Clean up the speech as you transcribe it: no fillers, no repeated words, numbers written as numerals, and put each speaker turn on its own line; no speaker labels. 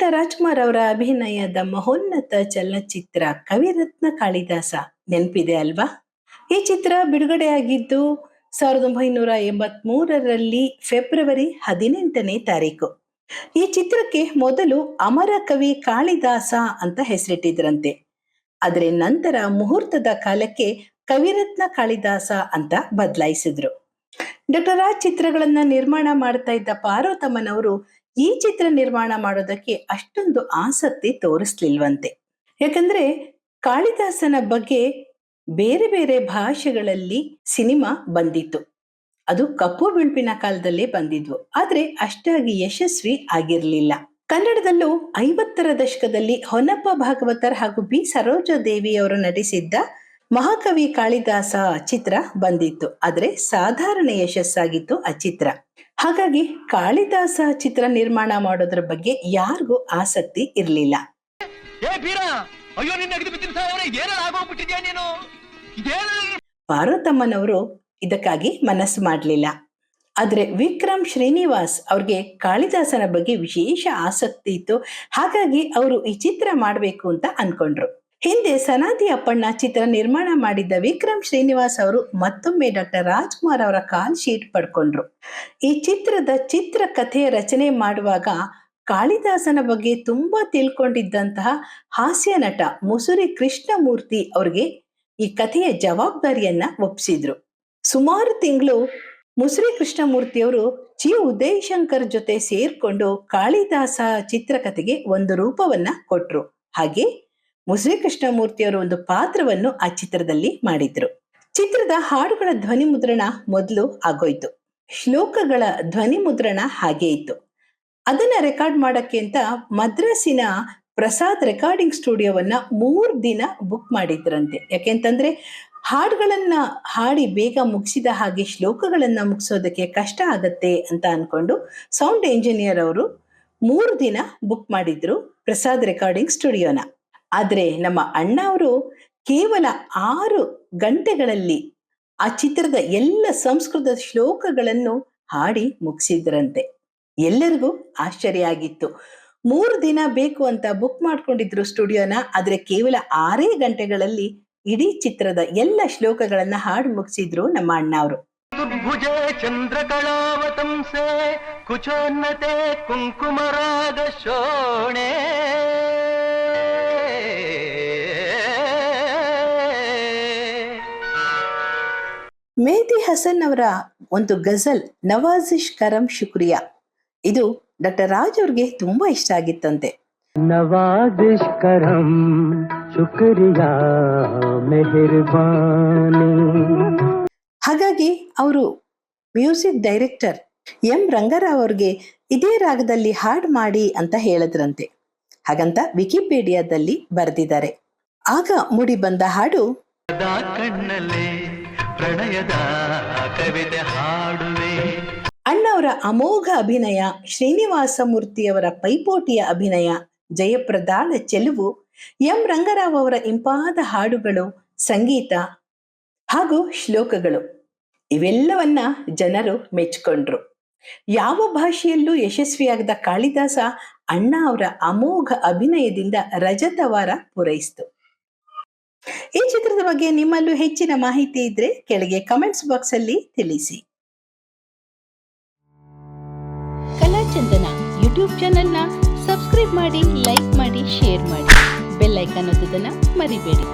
Doctor Rajkumar ಅವರ ಅಭಿನಯದ ಮಹೋನ್ನತ ಚಲನಚಿತ್ರ ಕವಿರತ್ನ ಕಾಳಿದಾಸ ನೆನಪಿದೆ ಅಲ್ವಾ? ಈ ಚಿತ್ರ ಬಿಡುಗಡೆಯಾಗಿದ್ದು 1983ರಲ್ಲಿ ಫೆಬ್ರವರಿ 18ನೇ ತಾರೀಕು. ಈ ಚಿತ್ರಕ್ಕೆ ಮೊದಲು ಅಮರ ಕವಿ ಕಾಳಿದಾಸ ಅಂತ ಹೆಸರಿಟ್ಟಿದ್ರಂತೆ. ಆದರೆ ನಂತರ ಮುಹೂರ್ತದ ಕಾಲಕ್ಕೆ ಕವಿರತ್ನ ಕಾಳಿದಾಸ ಅಂತ ಬದಲಾಯಿಸಿದ್ರು. ಡಾಕ್ಟರ್ ರಾಜ್ ಚಿತ್ರಗಳನ್ನ ನಿರ್ಮಾಣ ಮಾಡ್ತಾ ಇದ್ದ ಪಾರ್ವತಮ್ಮನವರು ಈ ಚಿತ್ರ ನಿರ್ಮಾಣ ಮಾಡೋದಕ್ಕೆ ಅಷ್ಟೊಂದು ಆಸಕ್ತಿ ತೋರಿಸ್ಲಿಲ್ವಂತೆ. ಯಾಕಂದ್ರೆ ಕಾಳಿದಾಸನ ಬಗ್ಗೆ ಬೇರೆ ಬೇರೆ ಭಾಷೆಗಳಲ್ಲಿ ಸಿನಿಮಾ ಬಂದಿತ್ತು. ಅದು ಕಪ್ಪು ಬಿಳುಪಿನ ಕಾಲದಲ್ಲೇ ಬಂದಿದ್ವು, ಆದ್ರೆ ಅಷ್ಟಾಗಿ ಯಶಸ್ವಿ ಆಗಿರ್ಲಿಲ್ಲ. ಕನ್ನಡದಲ್ಲೂ 50ರ ದಶಕದಲ್ಲಿ ಹೊನ್ನಪ್ಪ ಭಾಗವತರ್ ಹಾಗೂ ಬಿ ಸರೋಜಾದೇವಿ ಅವರು ನಟಿಸಿದ್ದ ಮಹಾಕವಿ ಕಾಳಿದಾಸ ಚಿತ್ರ ಬಂದಿತ್ತು, ಆದ್ರೆ ಸಾಧಾರಣ ಯಶಸ್ಸಾಗಿತ್ತು ಆ ಚಿತ್ರ. ಹಾಗಾಗಿ ಕಾಳಿದಾಸ ಚಿತ್ರ ನಿರ್ಮಾಣ ಮಾಡೋದ್ರ ಬಗ್ಗೆ ಯಾರಿಗೂ ಆಸಕ್ತಿ ಇರಲಿಲ್ಲ. ಪಾರ್ವತಮ್ಮನವರು ಇದಕ್ಕಾಗಿ ಮನಸ್ಸು ಮಾಡಲಿಲ್ಲ. ಆದ್ರೆ ವಿಕ್ರಮ್ ಶ್ರೀನಿವಾಸ್ ಅವ್ರಿಗೆ ಕಾಳಿದಾಸನ ಬಗ್ಗೆ ವಿಶೇಷ ಆಸಕ್ತಿ ಇತ್ತು. ಹಾಗಾಗಿ ಅವರು ಈ ಚಿತ್ರ ಮಾಡಬೇಕು ಅಂತ ಅನ್ಕೊಂಡ್ರು. ಹಿಂದೆ ಸನಾದಿ ಅಪ್ಪಣ್ಣ ಚಿತ್ರ ನಿರ್ಮಾಣ ಮಾಡಿದ್ದ ವಿಕ್ರಮ್ ಶ್ರೀನಿವಾಸ್ ಅವರು ಮತ್ತೊಮ್ಮೆ ಡಾಕ್ಟರ್ ರಾಜ್ಕುಮಾರ್ ಅವರ ಕಾಲ್ ಶೀಟ್ ಪಡ್ಕೊಂಡ್ರು. ಈ ಚಿತ್ರದ ಚಿತ್ರಕಥೆಯ ರಚನೆ ಮಾಡುವಾಗ ಕಾಳಿದಾಸನ ಬಗ್ಗೆ ತುಂಬಾ ತಿಳ್ಕೊಂಡಿದ್ದಂತಹ ಹಾಸ್ಯ ನಟ ಮುಸುರಿ ಕೃಷ್ಣಮೂರ್ತಿ ಅವ್ರಿಗೆ ಈ ಕಥೆಯ ಜವಾಬ್ದಾರಿಯನ್ನ ಒಪ್ಪಿಸಿದ್ರು. ಸುಮಾರು ತಿಂಗಳು ಮುಸುರಿ ಕೃಷ್ಣಮೂರ್ತಿಯವರು ಜಿ ಉದಯಶಂಕರ್ ಜೊತೆ ಸೇರ್ಕೊಂಡು ಕಾಳಿದಾಸ ಚಿತ್ರಕಥೆಗೆ ಒಂದು ರೂಪವನ್ನ ಕೊಟ್ರು. ಹಾಗೆ ಮುಸುರಿ ಕೃಷ್ಣಮೂರ್ತಿಯವರು ಒಂದು ಪಾತ್ರವನ್ನು ಆ ಚಿತ್ರದಲ್ಲಿ ಮಾಡಿದ್ರು. ಚಿತ್ರದ ಹಾಡುಗಳ ಧ್ವನಿ ಮುದ್ರಣ ಮೊದಲು ಆಗೋಯ್ತು. ಶ್ಲೋಕಗಳ ಧ್ವನಿ ಮುದ್ರಣ ಹಾಗೆ ಇತ್ತು. ಅದನ್ನ ರೆಕಾರ್ಡ್ ಮಾಡಕ್ಕೆ ಅಂತ ಮದ್ರಾಸಿನ ಪ್ರಸಾದ್ ರೆಕಾರ್ಡಿಂಗ್ ಸ್ಟುಡಿಯೋವನ್ನ 3 ದಿನ ಬುಕ್ ಮಾಡಿದ್ರಂತೆ. ಯಾಕೆಂತಂದ್ರೆ ಹಾಡುಗಳನ್ನ ಹಾಡಿ ಬೇಗ ಮುಗಿಸಿದ ಹಾಗೆ ಶ್ಲೋಕಗಳನ್ನ ಮುಗಿಸೋದಕ್ಕೆ ಕಷ್ಟ ಆಗತ್ತೆ ಅಂತ ಅನ್ಕೊಂಡು ಸೌಂಡ್ ಇಂಜಿನಿಯರ್ ಅವರು 3 ದಿನ ಬುಕ್ ಮಾಡಿದ್ರು ಪ್ರಸಾದ್ ರೆಕಾರ್ಡಿಂಗ್ ಸ್ಟುಡಿಯೋನ. ಆದ್ರೆ ನಮ್ಮ ಅಣ್ಣ ಅವರು ಕೇವಲ 6 ಗಂಟೆಗಳಲ್ಲಿ ಆ ಚಿತ್ರದ ಎಲ್ಲ ಸಂಸ್ಕೃತ ಶ್ಲೋಕಗಳನ್ನು ಹಾಡಿ ಮುಗಿಸಿದ್ರಂತೆ. ಎಲ್ಲರಿಗೂ ಆಶ್ಚರ್ಯ ಆಗಿತ್ತು. 3 ದಿನ ಬೇಕು ಅಂತ ಬುಕ್ ಮಾಡ್ಕೊಂಡಿದ್ರು ಸ್ಟುಡಿಯೋನ, ಆದ್ರೆ ಕೇವಲ 6 ಗಂಟೆಗಳಲ್ಲಿ ಇಡೀ ಚಿತ್ರದ ಎಲ್ಲ ಶ್ಲೋಕಗಳನ್ನ ಹಾಡು ಮುಗಿಸಿದ್ರು ನಮ್ಮ ಅಣ್ಣ ಅವರು. ಚಂದ್ರಕಳಾವತಂಸೆ ಕುಚೋನ್ನತೆ ಕುಂಕುಮರಾಗ ಶೋಣೆ ಮೆಹದಿ ಹಸನ್ ಅವರ ಒಂದು ಗಜಲ್ ನವಾಜಿಶ್ ಕರಂ ಶುಕ್ರಿಯಾ, ಇದು ಡಾಕ್ಟರ್ ರಾಜ್ ಅವ್ರಿಗೆ ತುಂಬಾ ಇಷ್ಟ ಆಗಿತ್ತಂತೆ. ನವಾಜಿಶ್ ಕರಂ ಶುಕ್ರಿಯಾ ಮೆಹರ್ಬಾನಿ. ಹಾಗಾಗಿ ಅವರು ಮ್ಯೂಸಿಕ್ ಡೈರೆಕ್ಟರ್ ಎಂ ರಂಗರಾವ್ ಅವ್ರಿಗೆ ಇದೇ ರಾಗದಲ್ಲಿ ಹಾಡು ಮಾಡಿ ಅಂತ ಹೇಳಿದ್ರಂತೆ. ಹಾಗಂತ ವಿಕಿಪೀಡಿಯಾದಲ್ಲಿ ಬರೆದಿದ್ದಾರೆ. ಆಗ ಮೂಡಿ ಬಂದ ಹಾಡು ಪ್ರಣಯದ ಕವಿತೆ ಹಾಡುವೆ. ಅಣ್ಣವರ ಅಮೋಘ ಅಭಿನಯ, ಶ್ರೀನಿವಾಸ ಮೂರ್ತಿಯವರ ಪೈಪೋಟಿಯ ಅಭಿನಯ, ಜಯಪ್ರದಾಳ ಚೆಲುವು, ಎಂ ರಂಗರಾವ್ ಅವರ ಇಂಪಾದ ಹಾಡುಗಳು, ಸಂಗೀತ ಹಾಗೂ ಶ್ಲೋಕಗಳು ಇವೆಲ್ಲವನ್ನ ಜನರು ಮೆಚ್ಚಿಕೊಂಡ್ರು. ಯಾವ ಭಾಷೆಯಲ್ಲೂ ಯಶಸ್ವಿಯಾಗದ ಕಾಳಿದಾಸ ಅಣ್ಣ ಅವರ ಅಮೋಘ ಅಭಿನಯದಿಂದ ರಜತವಾರ ಪೂರೈಸಿತು. ಈ ಚಿತ್ರದ ಬಗ್ಗೆ ನಿಮ್ಮಲ್ಲೂ ಹೆಚ್ಚಿನ ಮಾಹಿತಿ ಇದ್ರೆ ಕೆಳಗೆ ಕಮೆಂಟ್ಸ್ ಬಾಕ್ಸ್ ಅಲ್ಲಿ ತಿಳಿಸಿ.
ಕಲಾಚಂದನ ಯೂಟ್ಯೂಬ್ ಚಾನೆಲ್ನ ಸಬ್ಸ್ಕ್ರೈಬ್ ಮಾಡಿ, ಲೈಕ್ ಮಾಡಿ, ಶೇರ್ ಮಾಡಿ, ಬೆಲ್ ಐಕಾನ್ ಒತ್ತೋದನ್ನ ಮರಿಬೇಡಿ.